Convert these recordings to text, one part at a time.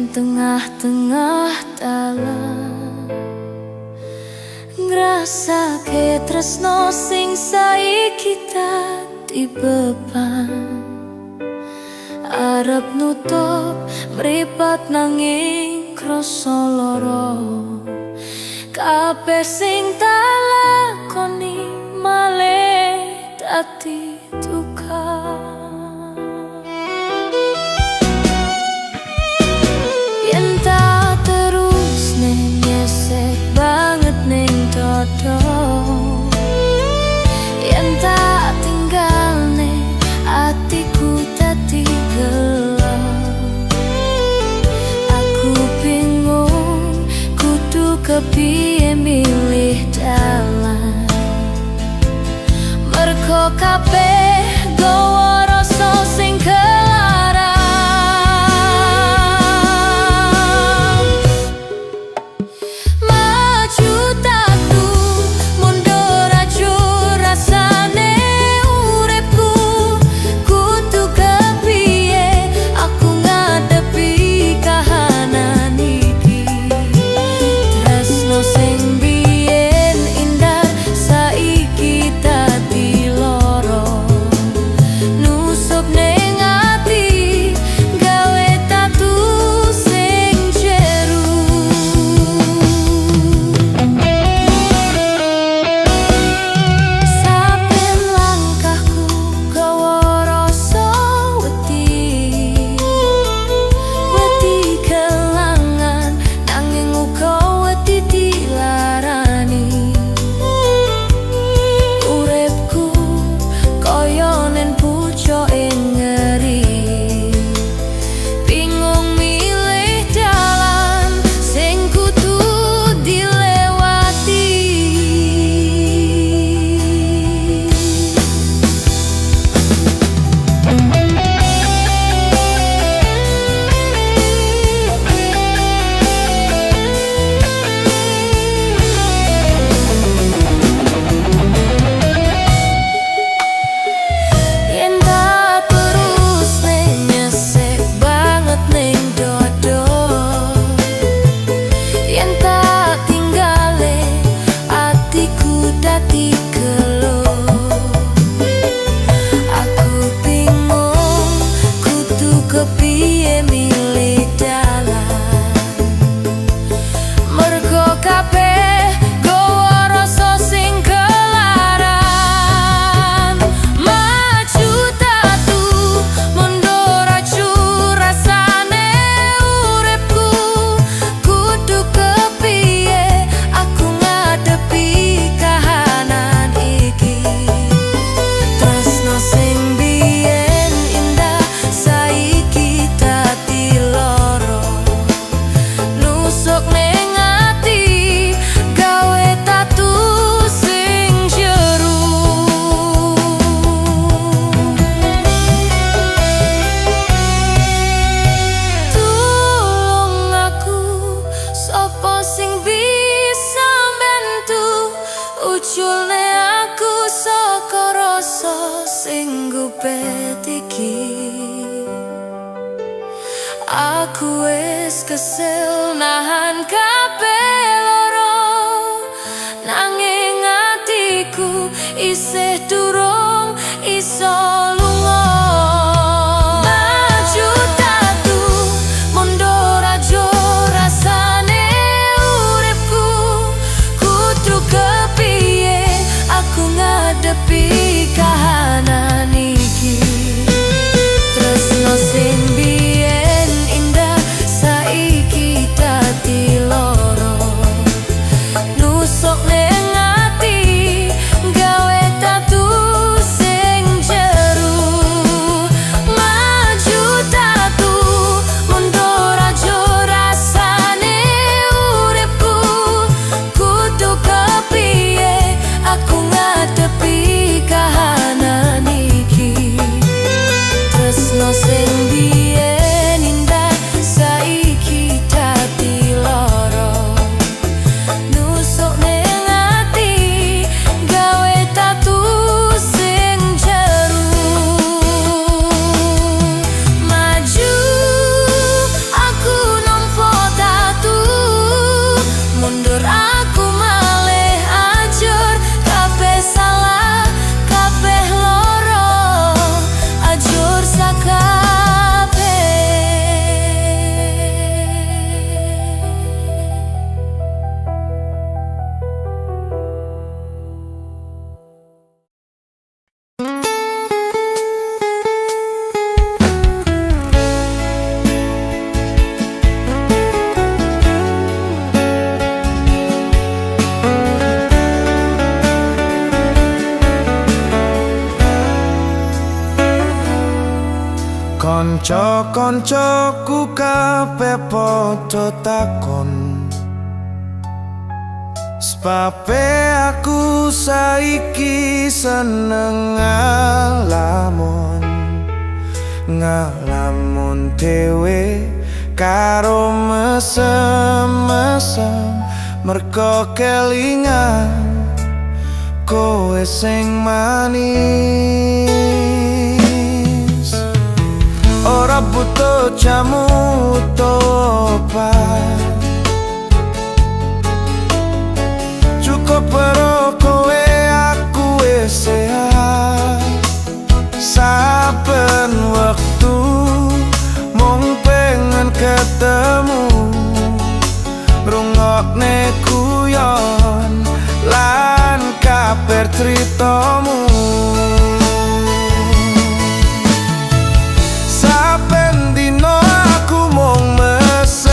tengah-tengah dalan ngrasake tresno sing saiki dadi beban. Arep nutup mripat nanging krasa lara, kabeh sing tak lakoni malih dadi duka. Yen tak terus nyesek banget ning dodo, yen tak tinggalne atiku dadi gelap. Aku bingung kudu kepiye milih dalan, mergo kabeh gawa rasa sing kelarang. Maju takku mundur aja rasane uripku, kudu kepiye aku ngadepi kahanan iki. Tresno sing biyen indah saiki dadi loro, nusuk ning ati gawe tatu sing jeru. Saben langkahku gawa rasa wedi, wedi kelangan nanging uga wedi dilarani. Uripku kaya nen pucuke ngeri, bingung milih dalan sing kudu dilewati. Yen tak terus nyesek banget ning dodo, yen tak tinggale atiku dadi gelo. Aku bingung kudu kepiye milih dalan, mergo kabeh gawa rasa sing kelarang. Maju tatu mundur aja rasane uripku, kudu kepiye aku ngadepi kahanan iki. Tresno sing biyen indah saiki dadi loro, nusuk ning ati gawe tatu sing jeru. Tulung aku, sapa sing bisa mbantu uculne aku saka rasa sing gupet iki. Aku wis kesel nahan kabeh loro, nanging atiku isih durung iso lunga. Maju tatu mundur aja rasane uripku, kudu kepiye aku ngadepi kahanan iki. Tresno sing biyen indah saiki dadi loro, nusuk ning ati gawe tatu sing jeru. Maju tatu mundur aja rasane uripku, kudu kepiye aku ngadepi kahanan iki. Tresno sing biyen indah saiki dadi loro, nusuk ning ati gawe tatu sing jeru. Maju aku nomor Kanca-kancaku kabeh padha takon, sebabe aku saiki seneng ngalamun dhewe karo mesem-mesem, merga kelingan kowe sing manis. Ora butuh jamu utawa obat, cukup karo kowe aku wis sehat. Saben wektu mung pengen ketemu, ngrungokne guyon lan kabar critamu. Saben dino aku mung mesen,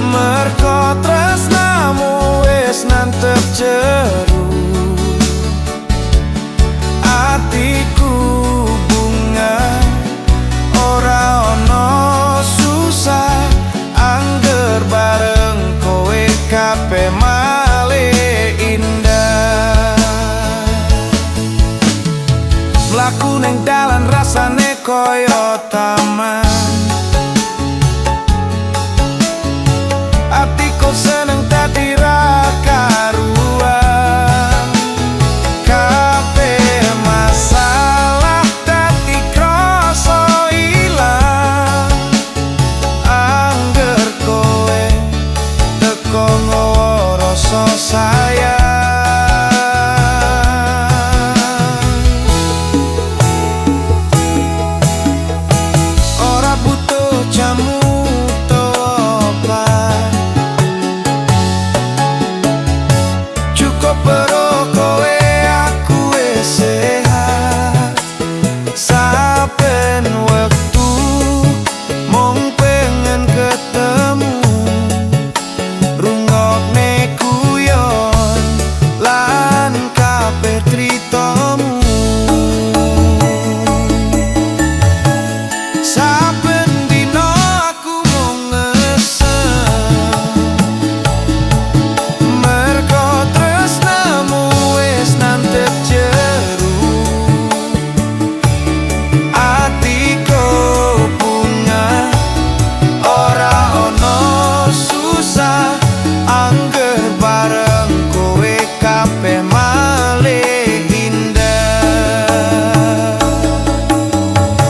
merga tresnamu wis nantep jero atiku. Bunga ora ono susah, angger bareng kowe kabeh malih indah. Mlaku ning dalan rasane kaya taman, atiku seneng dadi ra karuan. Kabeh masalah dadi krasa ilang, angger kowe teko nggawa rasa sayang. Ora butuh jamu utawa obat, cukup karo kowe aku wis sehat. Saben wektu mung pengen ketemu, rungokne guyon lan kabeh critamu. Saben dino aku mung ngesen, merga tresnamu wis nantep jero atiku. Bunga ora ono susah, angger bareng kowe kabeh malih indah.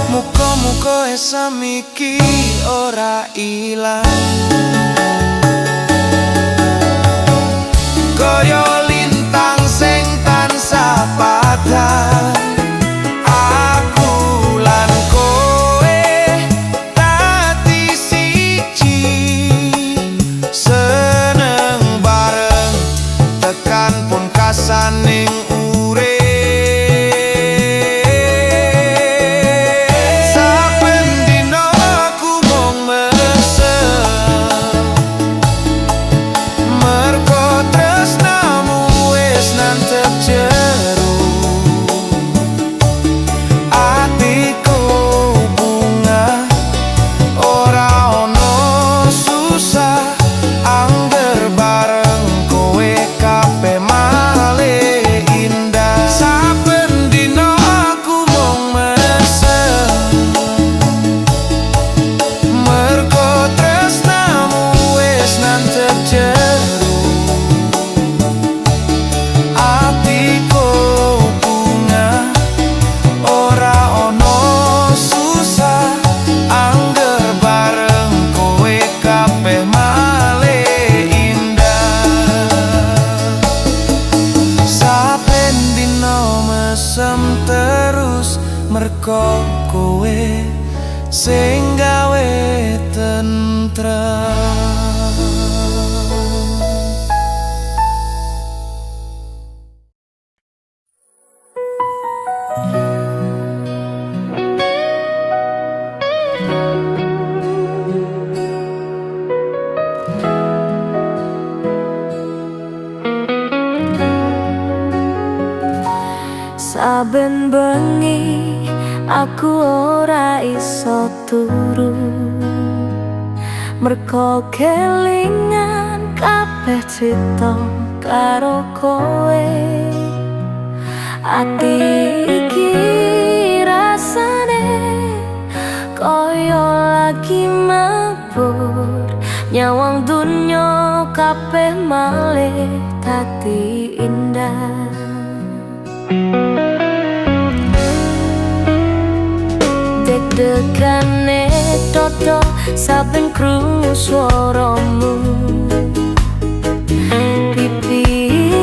Muga-muga esam iki ora ilang, kaya lintang sing tansah padhang. Aku lan kowe dadi siji, seneng bareng tekan pungkasaning urip. Saben dino aku mung mesen, merga tresnamu wis nantep jero atiku. Bunga ora ono susah, angger bareng kowe kabeh malih indah. Saben dino aku mung mesen, merga tresnamu wis nantep jero atiku. Bunga ora ono susah, angger bareng kowe kabeh malih indah. Saben dino mesem terus, merga kowe sing gawe tentrem. Saben bengi Aku ora iso turu merko kelingan kabeh crita karo kowe. Ati iki rasane koyo lagi mabur, nyawang dunya kabeh malih dadi indah. Deg-degane dodo saben krungu swaramu, pipi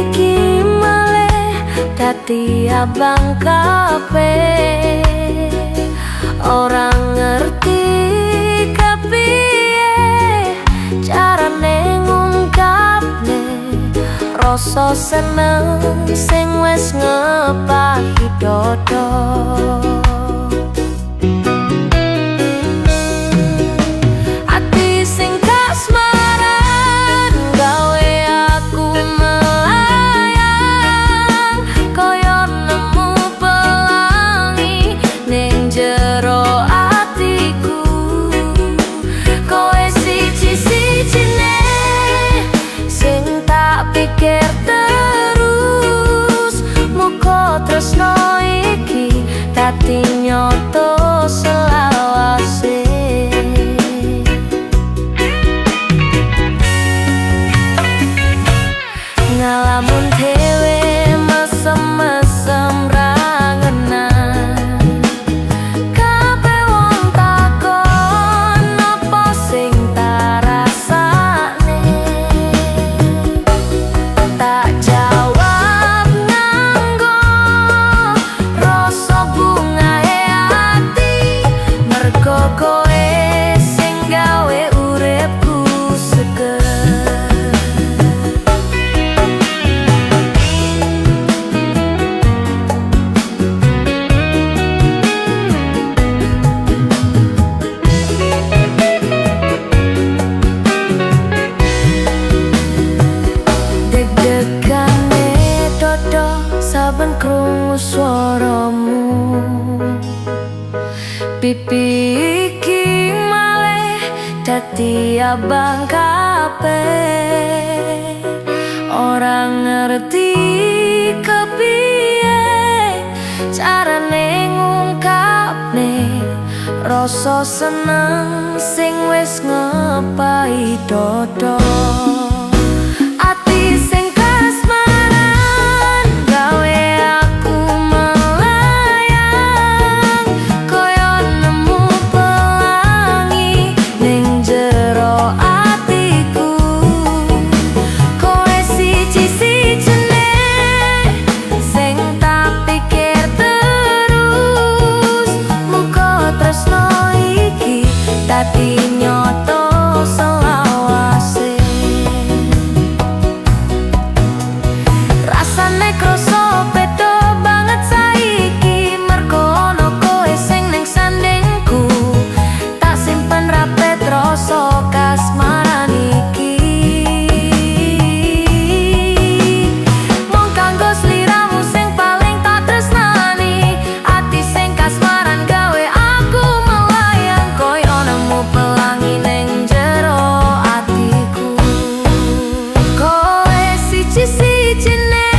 iki malih dadi abang kabeh. Ora ngerti kepiye carane ngungkapne rasa seneng sing wis ngepahi dodo. Tresno iki dadi nyoto selawase. Ngalamun dhewe mesem-mesem ra ngenah, kabeh wong takon apa sing tak rasane. Tak jawab nganggo rasa bungae ati, mergo kowe sing gawe uripku seger. Deg-degane dodo saben krungu swaramu, pipi iki malih dadi abang kabeh. Ora ngerti kepiye carane ngungkapne rasa seneng sing wis ngepahi dodo. Ati sing kasmaran gawe aku melayang, koyo nemu pelangi ning jero atiku. Kowe siji-sijine sing tak pikir terus, muga tresno iki dadi nyoto selawase. Rasane kroso beda banget saiki, mergo ono kowe sing ning sandingku. Tak simpen rapet rasa kasmaran iki, mung kanggo sliramu sing paling tak tresnani. Ati sing kasmaran gawe aku melayang, koyo nemu pelangi ning jero atiku. Kowe siji-sijine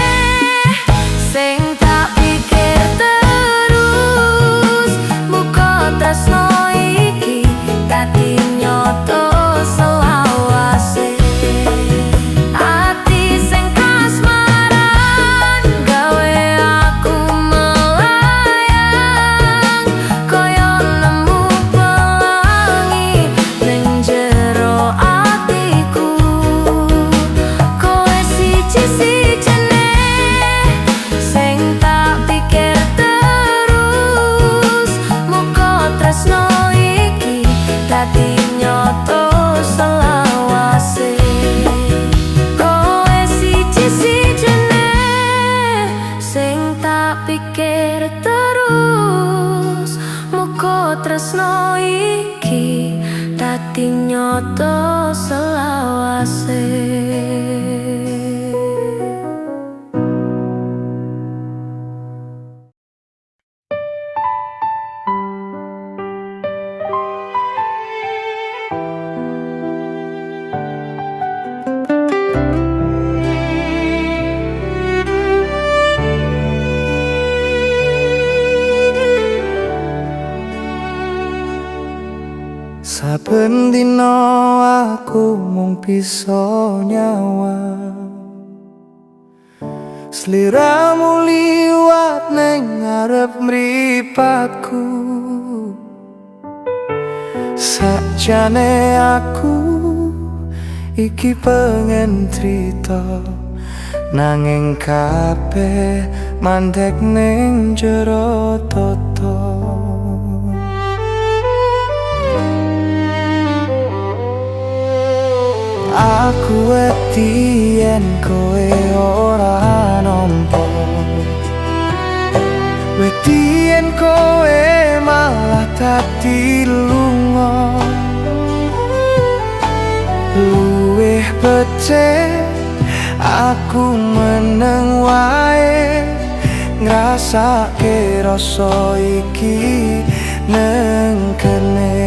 sing tak pikir terus, muga tresno iki dadi nyoto selawase. Ati sing kasmaran gawe aku melayang, koyo nemu pelangi ning jero atiku. Kowe siji-sijine sing tak pikir terus, muga tresno iki dadi nyoto selawase. Kowe siji-sijine sing tak pikir terus, muga tresno iki dadi nyoto selawase. Saben dina aku mung bisa nyawang sliramu liwat ning ngarep mripatku. Sakjane aku iki pengen crita, nanging kabeh mandek ning jero tata. Aku wedi yen kowe ora nampa, wedi yen kowe malah dadi lunga. Luwih becik aku meneng wae ngrasake rasa iki neng kene.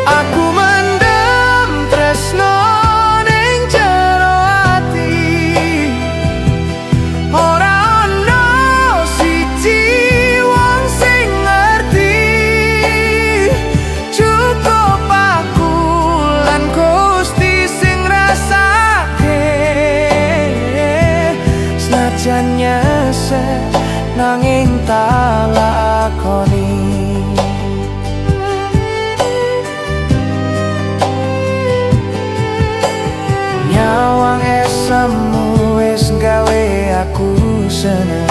Aku mendem tresno ning jero ati, ora ono siji wong sing ngerti. Cukup aku lan Gusti sing rasake, senajan nyesek nanging tak lakoni. Nyawang esemu wis gawe aku seneng,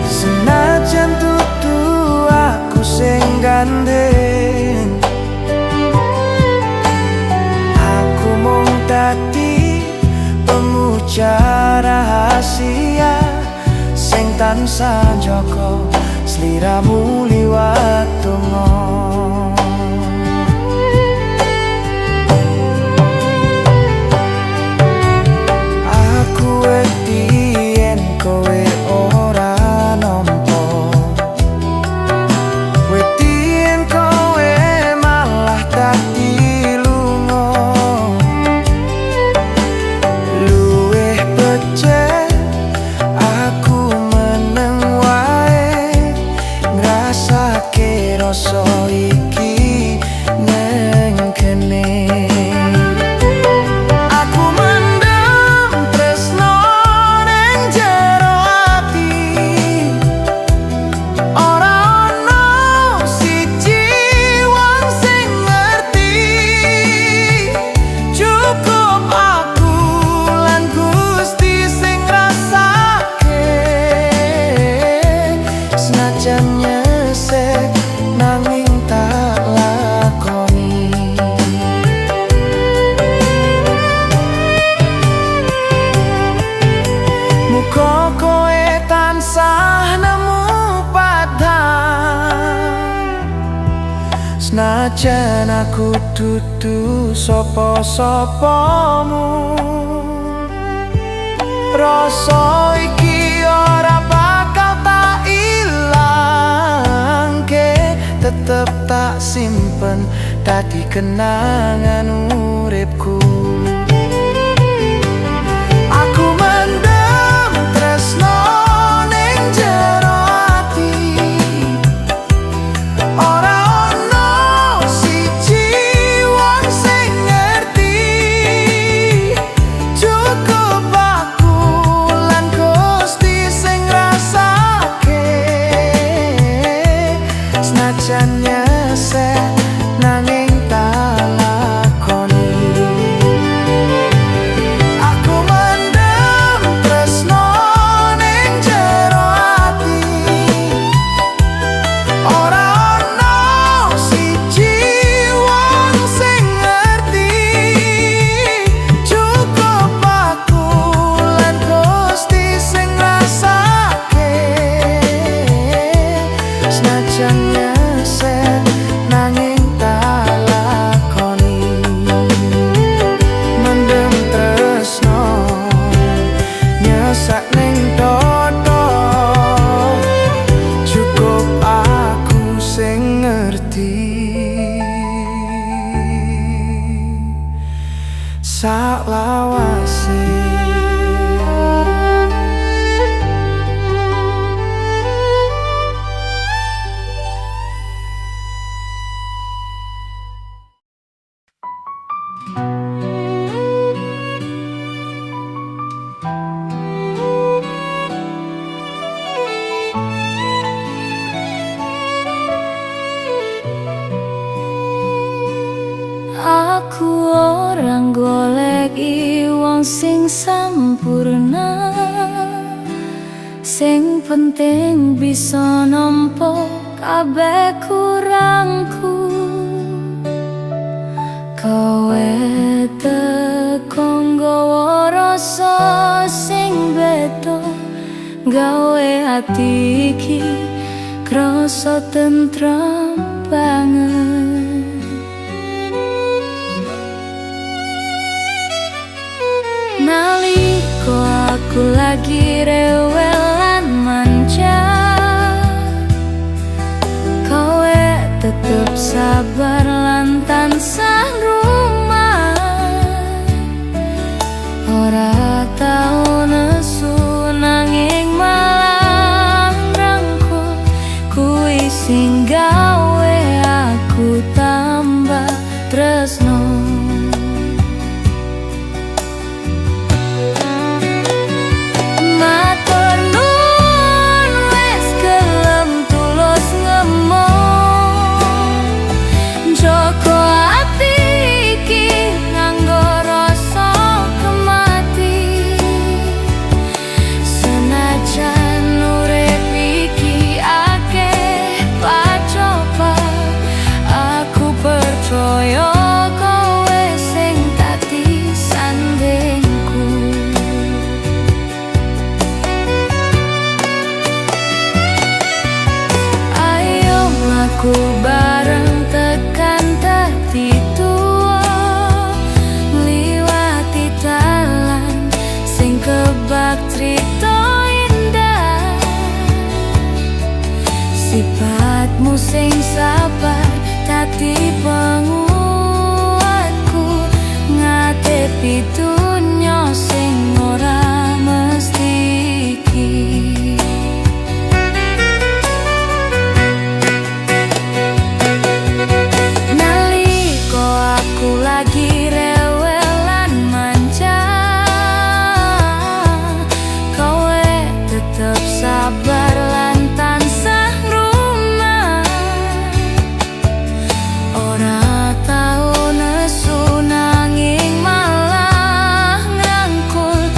senajan tutu aku sing gandeng. Aku mung dadi pemuja rahasia sing tansah njaga sliramu liwat donga. Kowe ora nampa, wedi yen kowe malah dadi lunga. Luwih becik aku meneng wae ngrasake rasa iki neng kene. Nyesek nanging tak lakoni. Muga kowe tansah nemu padhang, senajan aku dudu sapa-sapamu. Rasa iki ora bakal tak ilangke, tetep tak simpen dadi kenangan uripku. Aku mendem tresno ning jero ati, ora ono siji wong sing ngerti. Cukup aku lan Gusti sing rasake, senajan nyesek nanging tak lakoni. Aku mendem tresno ning jero ati, ora ono siji wong sing ngerti. Cukup aku lan Gusti sing rasake, senajan nyesek nanging tak lakoni. Mendem tresno nyesak ning dodo, cukup aku sing ngerti. Saklawase Sing penting bisa nampa kabeh kurangku. Kowe teko nggawa rasa sing beda, gawe ati iki krasa tentrem banget. Nalika aku lagi rewel lan manja, kowe tetep sabar lan tansah rumah. Ora tau nesu nanging malah ngrangkul, kuwi sing gawe aku tambah tresno. Aku bareng tekan dadi tua, liwati dalan sing kebak crita indah. Sifatmu sing sabar dadi penguatku, ngadepi dunya sing ora mesti iki. Lagi rewelan manja, kowe tetep sabar lan tansah rumah. Ora tau nesu nanging malah ngrangkul,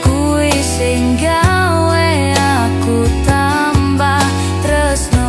kuwi sing gawe aku tambah tresno.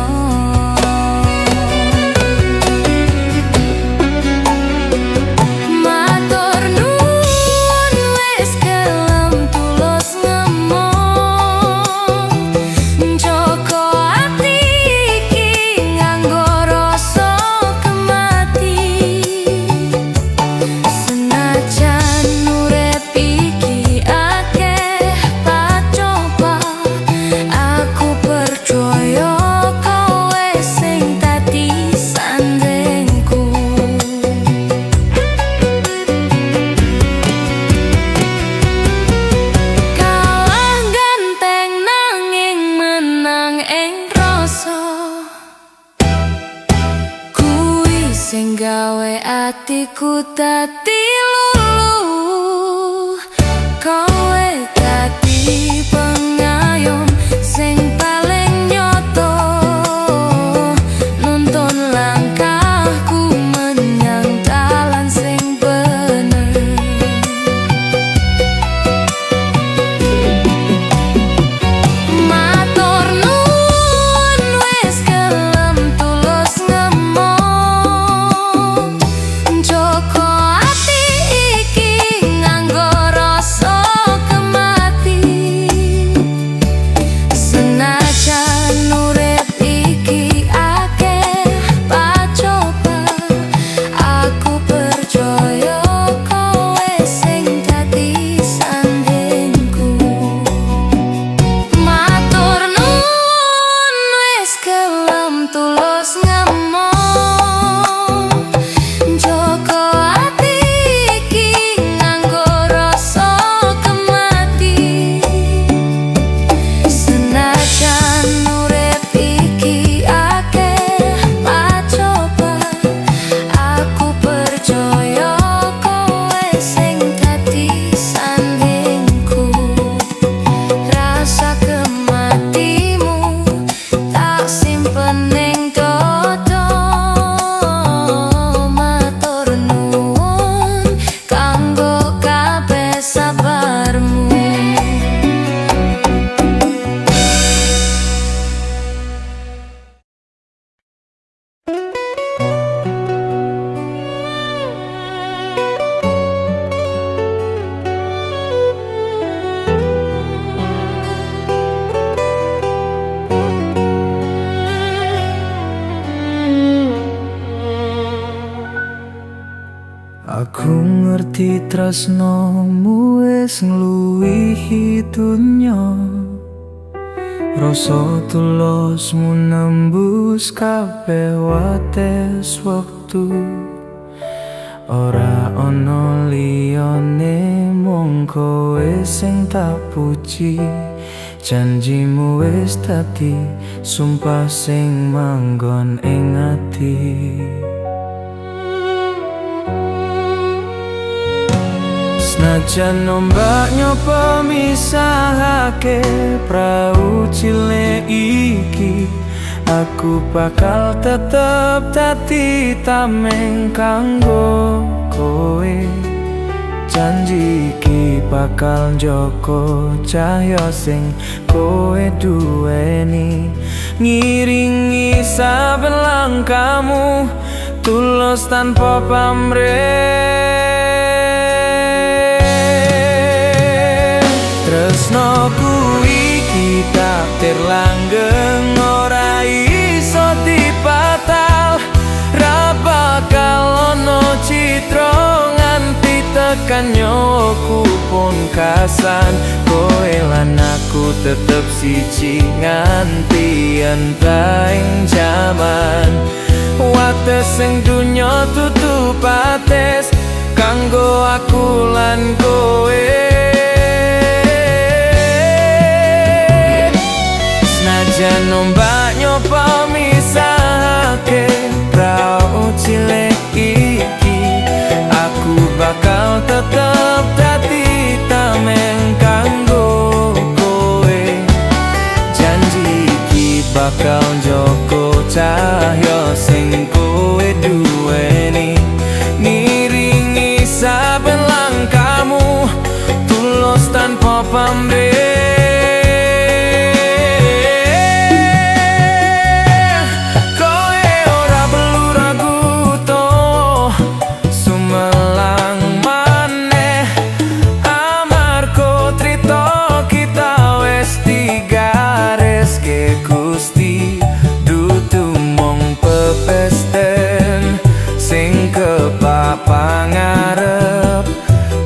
Sing gawe atiku dadi luluh, kowe dadi pengayom sing paling nyoto, nuntun langkahku menyang dalan sing bener. Matur nuwun wis gelem tulus ngomong, Joko ati Nganti tresnomu wis ngluwihi donya, rasa tulusmu nembus kabeh wates wektu. Ora ana liyane mung kowe sing tak puji, janjimu wis dadi sumpah sing manggon ing ati. Senajan ombak nyoba misahake prau cilik iki, aku bakal tetep dadi tameng kanggo kowe. Janji iki bakal njogo cahya sing kowe duweni, ngiringi saben langkahmu tulus tanpa pamrih. Tresnoku iki takdir langgeng, ora iso dibatal. Ra bakal ono citra nganti tekan nyawaku pungkasan. Kowe lan aku tetep siji nganti entahing jaman. Wates sing dunya tutup bates kanggo aku lan kowe. Senajan ombak nyoba misahake prau cilik iki, aku bakal tetep dadi tameng kanggo kowe. Janji iki bakal njogo cahya sing kowe duweni, ngiringi saben langkahmu tulus tanpa pamrih. Pangarep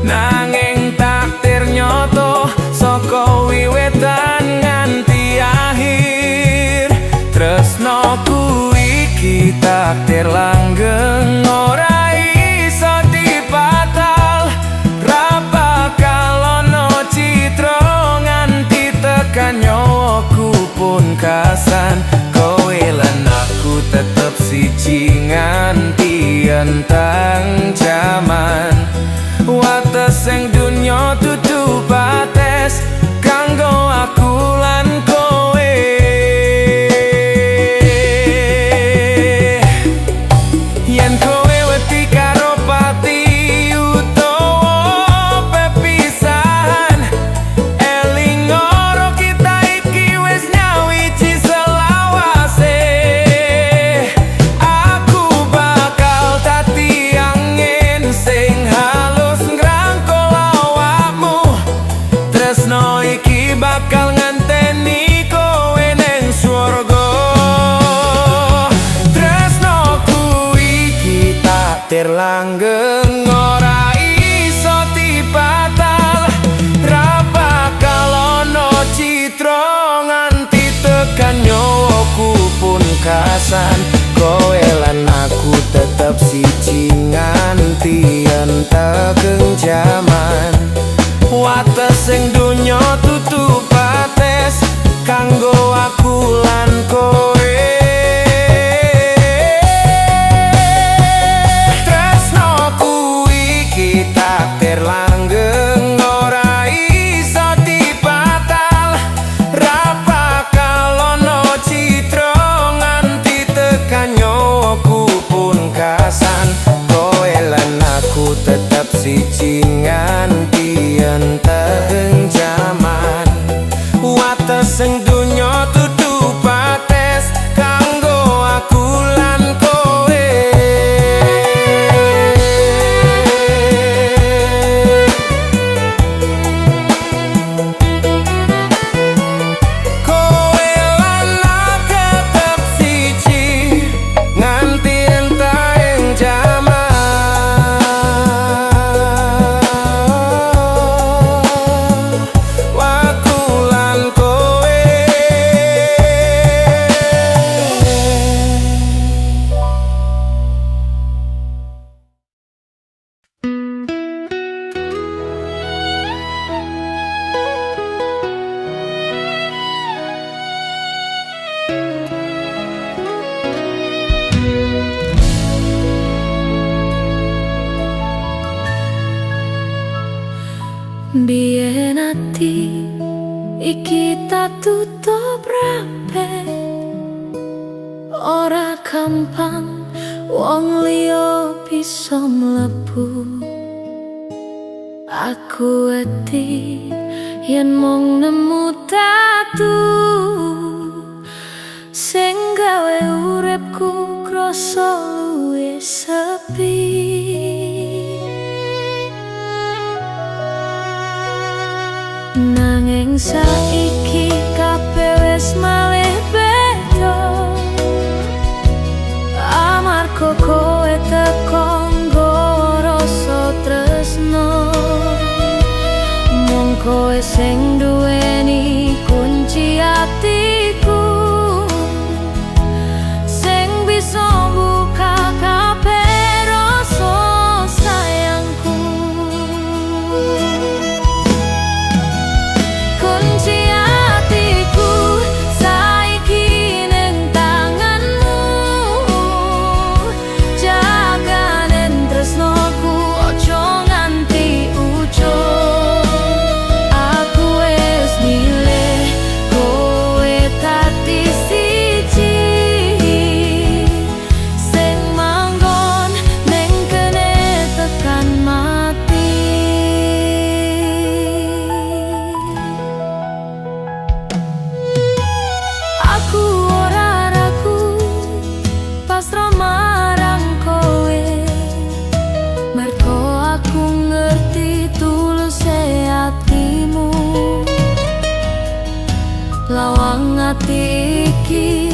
nanging takdir nyoto saka wiwitan nganti akhir. Tresnoku iki takdir langgeng, ora iso dibatal. Ra bakal ono citra nganti tekan nyawaku pungkasan. Kowe lan aku tetep siji nganti entang jaman. Wates sing dunya tutup bates kanggo aku lan kowe. Yen kowe wedi karo pati utawa pepisahan, eling ora kita iki wis nyawiji selawase. Aku bakal dadi angin sing halus ngrangkul awakmu. Tresno iki bakal nganteni kowe ning swarga. Tresnoku iki takdir langgeng, ora iso dibatal. Ra bakal ono citra nganti tekan nyawaku pungkasan. Kowe lan aku tetep siji nganti enteng jaman. Wates sing dunya tutup bates iki tak tutup rapet, ora gampang wong liya bisa mlebu. Aku wedi yen mung nemu tatu sing gawe uripku krasa luwih sepi. Nanging saiki kabeh wis malih beda, amarga kowe teko nggawa rasa tresno. Mung kowe sing duweni kunci atiku, sing bisa buka kabeh rasa sayangku. Kunci atiku saiki ning tanganmu, jaganen tresnoku ojo nganti ujug. Aku wis milih kowe dadi siji, sing manggon ning kene tekan mati. Aku ora ragu pasrah marang kowe, mergo aku ngerti tuluse atimu. Lawang ati iki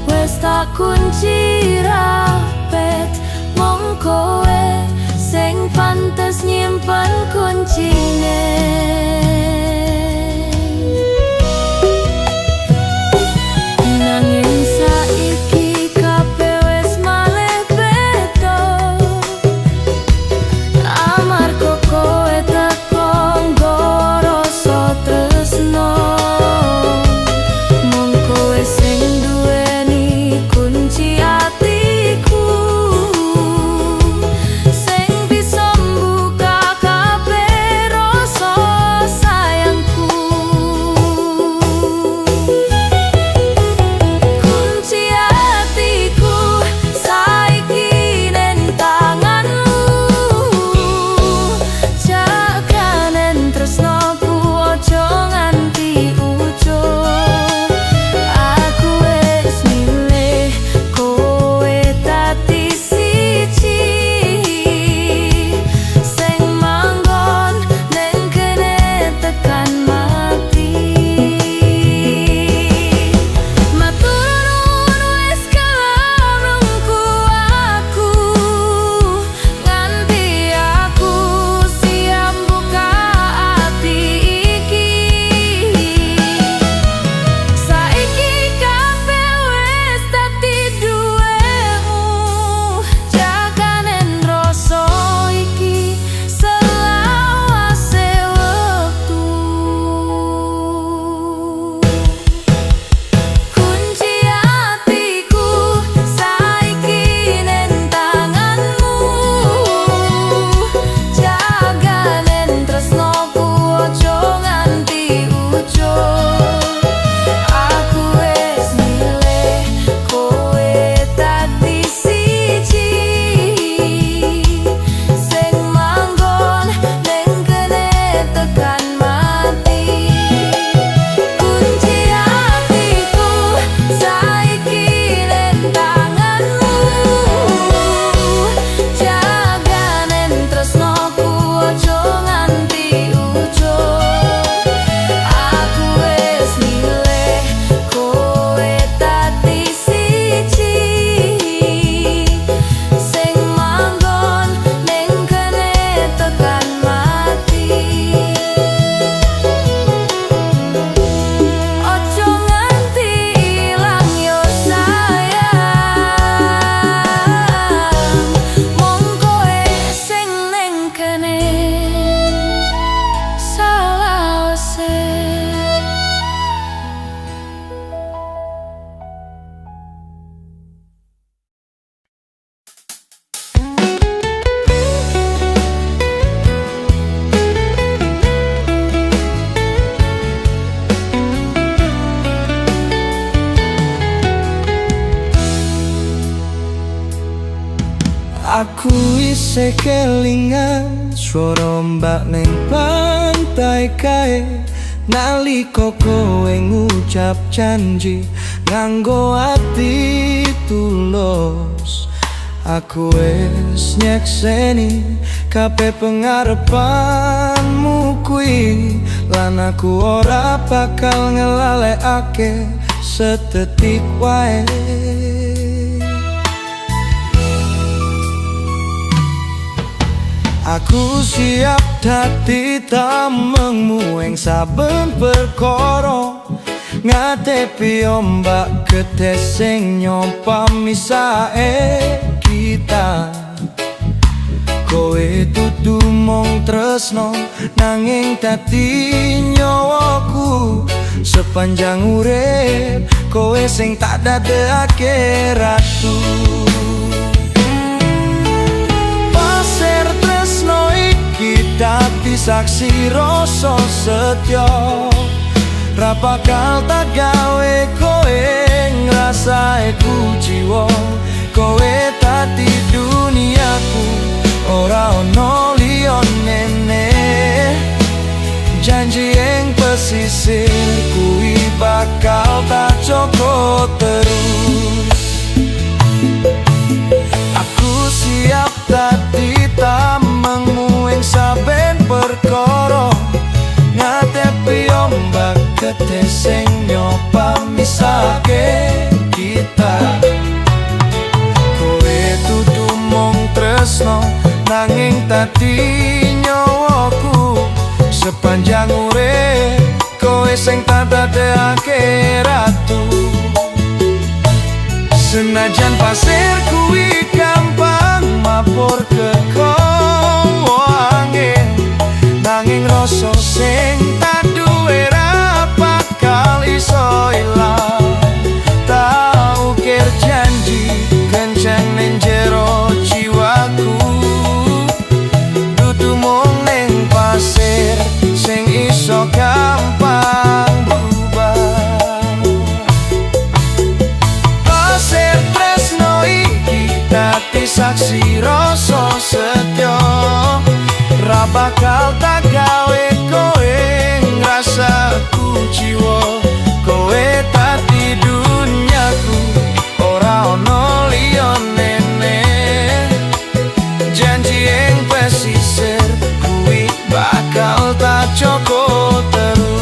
wis tak kunci rapet, mung kowe sing pantes nyimpen kuncine. Nanging saiki kabeh wis malih beda, amarga kowe teko nggawa rasa tresno. Mung kowe sing duweni kunci atiku, sing bisa mbuka kabeh rasa Aku isih kelingan swara mbak ning pantai kae, nalika kowe ngucap janji nganggo ati tulus. Aku wis nyekseni kabeh pengarepanmu kuwi, lan aku ora bakal ngelalekake sedetik wae. Aku siap dadi tamengmu ing saben perkara, ngadepi ombak gedhe sing nyoba misahe kita. Kowe dudu mung tresno nanging dadi nyawaku. Sepanjang urip kowe sing tak dadekake ratu. Pasir tresno iki dadi saksi rasa setya, ra bakal tak gawe kowe ngrasake jiwa. Kowe dadi duniaku, ora ono liyane. Janji ing pesisir kuwi bakal tak jaga terus. Aku siap dadi tamengmu ing saben perkara, ngadepi ombak gedhe sing nyoba misahke kita. Kowe dudu mung tresno nanging dadi nyawaku. Sepanjang urip kowe sing tak dadekake ratu. Senajan pasir kuwi gampang mabur ke kowe angin, nanging rasa sing tak duwe ra bakal iso ilang. Tak ukir janji kenceng ning jero jiwaku, dudu mung ning pasir sing iso gampang berubah. Pasir tresno iki dadi saksi rasa setya, ra bakal tak gawe kowe ngrasaku jiwa. Kowe dadi duniaku, ora ono liyane. Janji ing pesisir kuwi bakal tak jaga terus.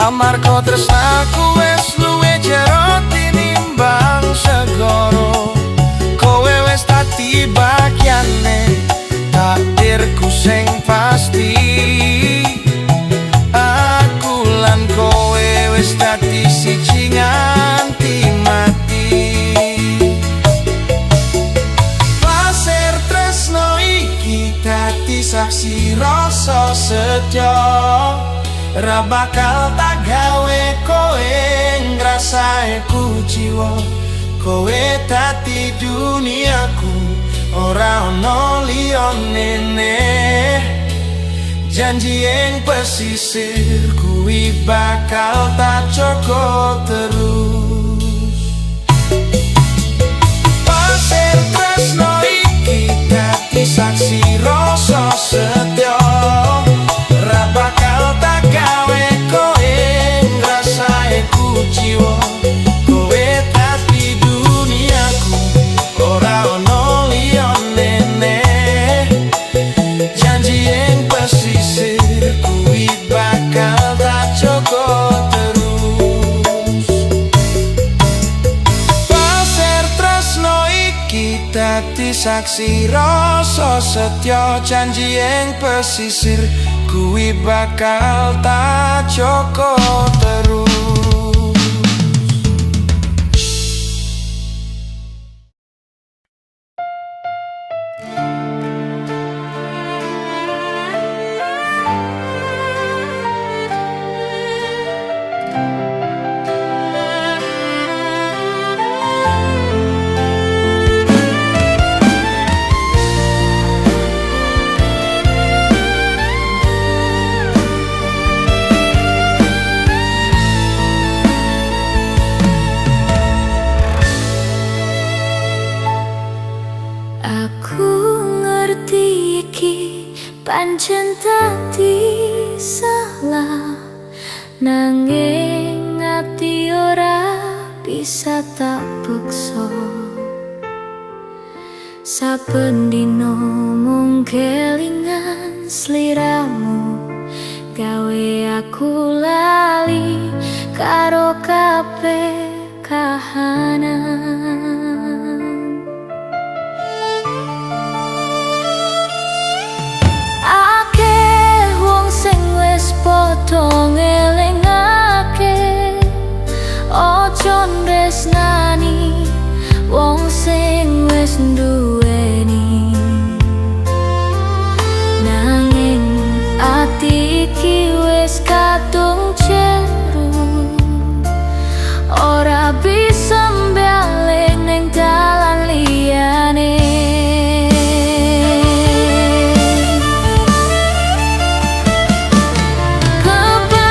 Amarga tresnaku wis luwih jero tinimbang segara. Kowe wis dadi bagiane takdirku sing pasti. Aku lan kowe wis dadi siji nganti mati. Pasir tresno iki dadi saksi rasa setya, ra bakal tak gawe kowe ngrasake jiwa. Kowe dadi duniaku, ora ono liyane. Janji ing pesisir kuwi bakal tak jaga terus. Pasir tresno iki dadi saksi rasa setya, ra bakal tak gawe kowe ngrasake jiwa. Kowe dadi duniaku, ora ono liyane. Janji ing pesisir kuwi bakal tak jaga terus. Pasir tresno iki dadi saksi rasa setya, janji ing pesisir kuwi bakal tak jaga terus. Pancen dadi salah nanging ati ora bisa tak peksa. Saben dino mung kelingan sliramu, gawe aku lali karo kabeh kahanan. Akeh wong sing wis padha ngelingake, ojo tresnani wong sing wis nduweni. Nanging ati iki wis kadung jeru, ora bisa mbalik ning dalan liyane. Kebayang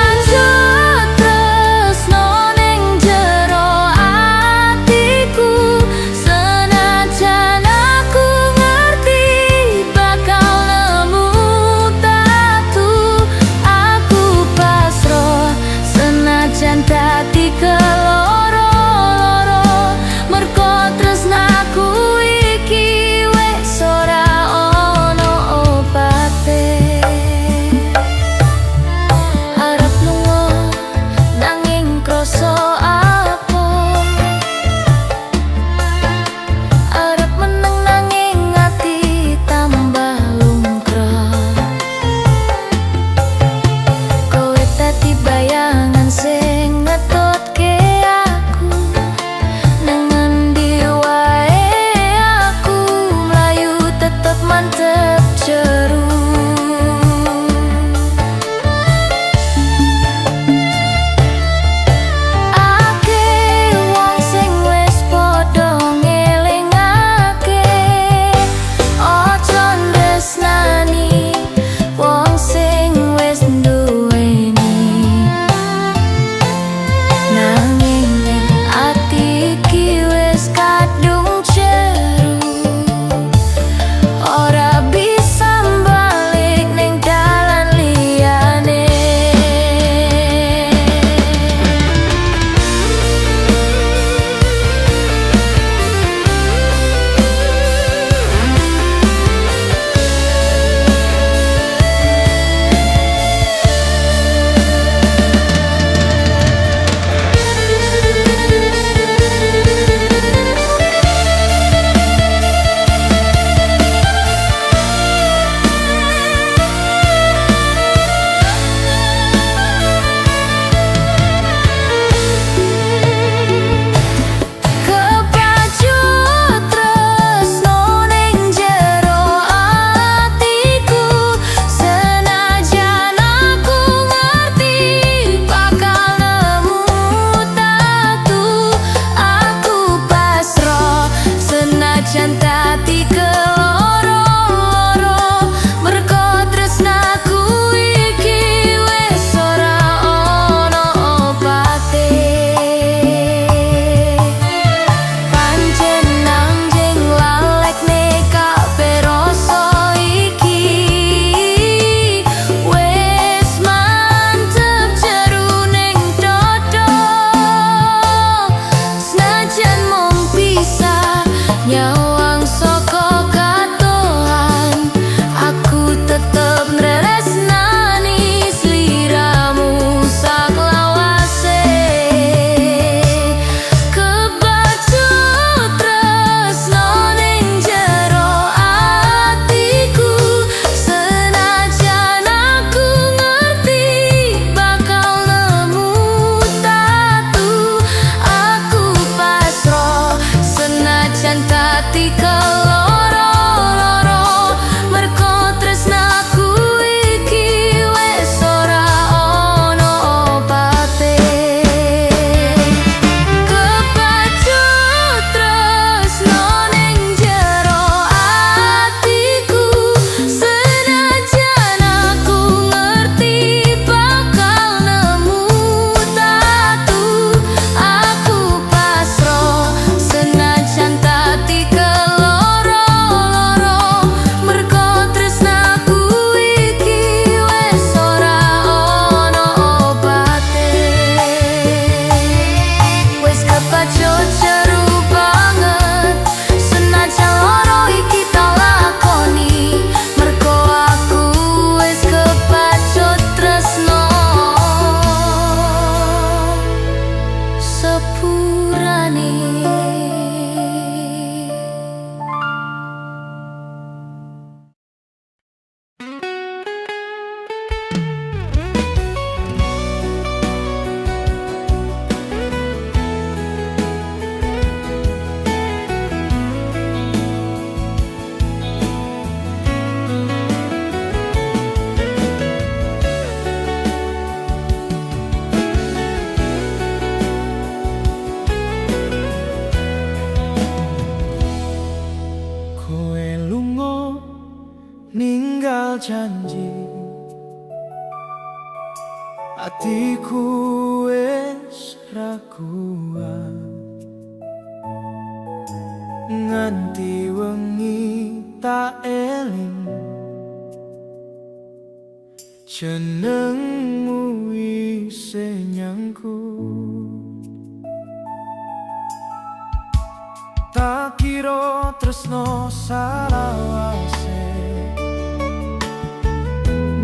ninggal janji, atiku wis ra kuat. Nganti wengi tak eling jenengmu isih nyangkut. Tak kira tresno salawase,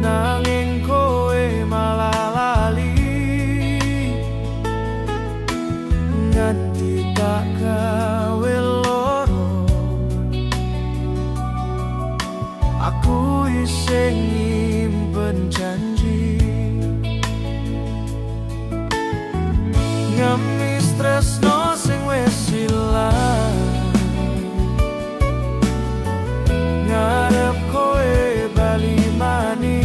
nanging kowe malah lali. Nganti tak gawe loro, aku isih nyimpen janji. Ngemis tresno sing wis ilang, ngarep kowe bali maneh.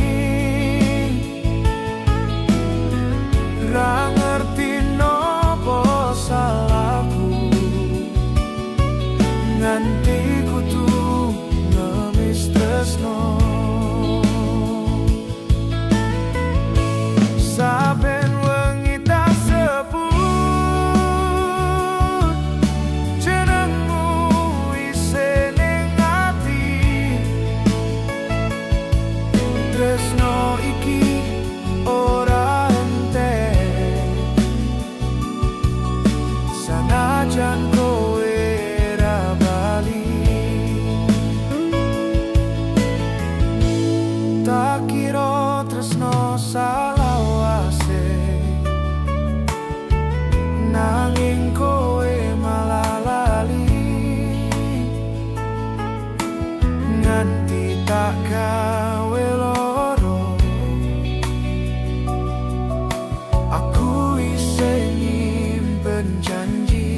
Ra ngerti nopo salahku, nganti kudu ngemis tresno. Saben wengi tak sebut jenengmu isih ning ati. Tresno iki ora entek, sanajan kowe ra bali. Tak kira tresno salawase, nanging kowe malah lali. Nganti tak gawe loro, aku isih nyimpen janji.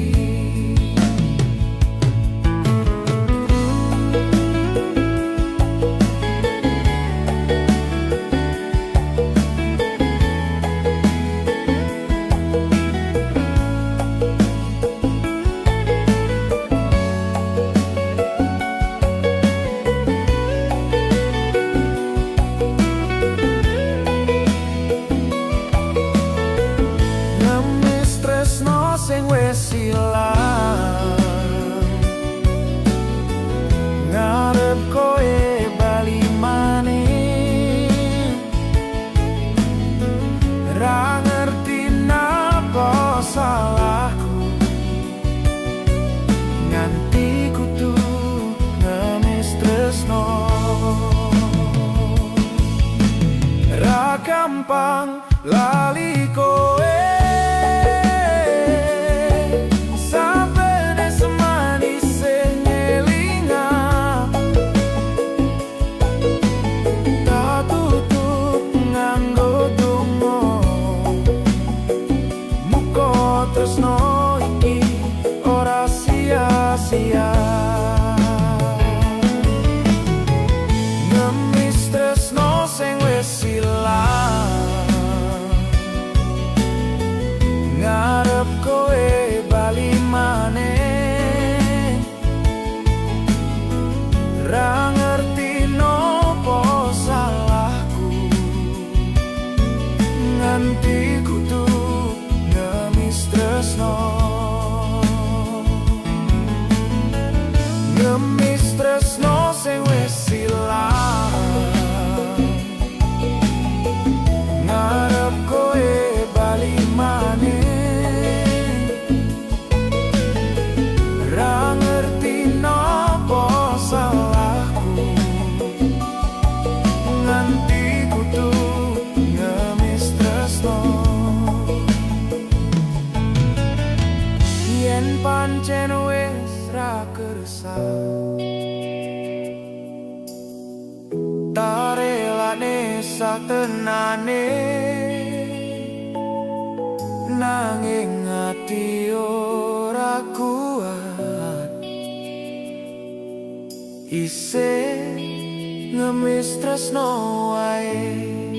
Sing wis ilang, ngarep kowe bali maneh. Ra ngerti napa salahku, nganti kudu ngemis tresno. Ra gampang lali kowe, tresno iki ora sia-sia. Ngemis tresno sing wis ilang, ngarep kowe bali maneh. Ra ngerti nopo salahku, nganti kudu tresno. Ngemis tresno sing wis ilang, ngarep kowe bali maneh. Ra ngerti nopo salahku, nganti kudu ngemis tresno. Yen pancen wis ra kersa, tak relane satenane, nanging ati ora kuat. Isih ngemis tresno wae.